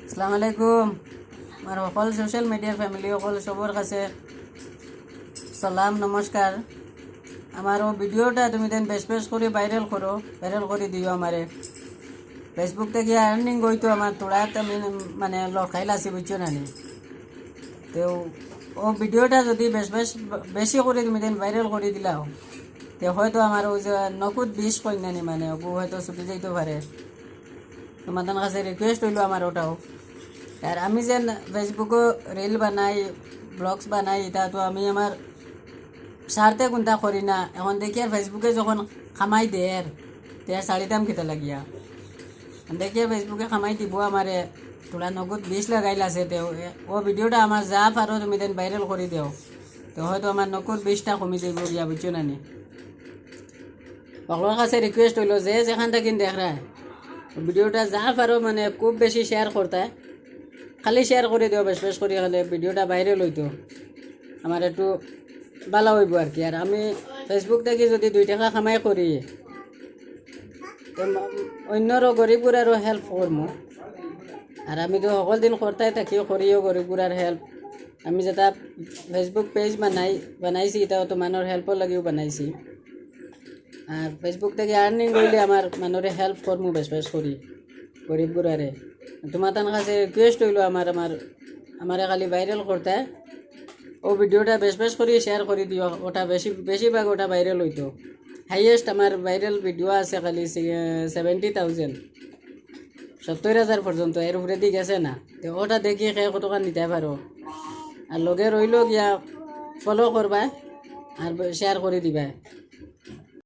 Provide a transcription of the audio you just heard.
আসসালামু আলাইকুম। আমার সকল সোশ্যাল মিডিয়ার ফ্যামিলি সকল সবর কাছে সালাম নমস্কার। আমার ভিডিওটা তুমি দেন বেশ করে ভাইরাল করে দিও। আমারে ফেসবুক থেকে আর্নিং হইতো আমার তোরা আমি মানে লড়াইল আছি বুঝছো না নি। তো ভিডিওটা যদি বেশি করে তুমি দেন ভাইরাল করে দিলাও তো হয়তো আমার ওই যে নকুদ 20 কই নানি মানে ও হয়তো ছুটি যাইতে পারে। তোমাদের কাছে রিকোয়েস্ট হইলো আমার ওটাও। আর আমি যে ফেসবুকে রিল বানাই ব্লগস বানাই এটা তো আমি আমার স্বার্থে কোনটা করি না। এখন দেখি আর ফেসবুকে যখন খামাই দেয় তার শাড়ি দাম খেতে লাগিয়া দেখি ফেসবুকে খামাই দিব আমারে তোরা নগদ 20 লাগাইল আছে। তো ও ভিডিওটা আমার যা পারো তুমি দেন ভাইরাল করে দেও তো হয়তো আমার নগদ 20টা কমি যাইব গিয়া বুঝছো না নি। সকলের কাছে রিকোয়েস্ট হইলো যে যেখান থেকে দেখ রা ভিডিওটা যা পারো মানে খুব বেশি শেয়ার করতে খালি শেয়ার করে দিও বেশ করে হলে ভিডিওটা ভাইরাল হইতো আমার একটু ভালো হইব আর কি। আর আমি ফেসবুক থেকে যদি 2 টাকা কামাই করি অন্যরও গরিবগুড়ারও হেল্প করবো। আর আমি তো সকল দিন করতেই থাকি করিও গরিবগুড়ার হেল্প। আমি যেটা ফেসবুক পেজ বানাইছি এটাও তো মানুষের হেল্পর লাগিও বানাইছি। আর ফেসবুক থেকে আর্নিং করলে আমার মানুষের হেল্প করবো বেশ করি গরিবগুড়ারে। তোমার তার কাছে রিকোয়েস্ট হইলো আমার খালি ভাইরাল করতে ও ভিডিওটা বেশ করে শেয়ার করে দিও। ওটা বেশিরভাগ ওটা ভাইরাল হইতো। হাইয়েস্ট আমার ভাইরাল ভিডিও আছে খালি 70,000 70,000 পর্যন্ত, এর উপরে দিয়ে গেছে না। তো ওটা দেখি কত টাকা নিতে পারো। আর লগে রইল গিয়া ফলো করবা আর শেয়ার করে দিবা।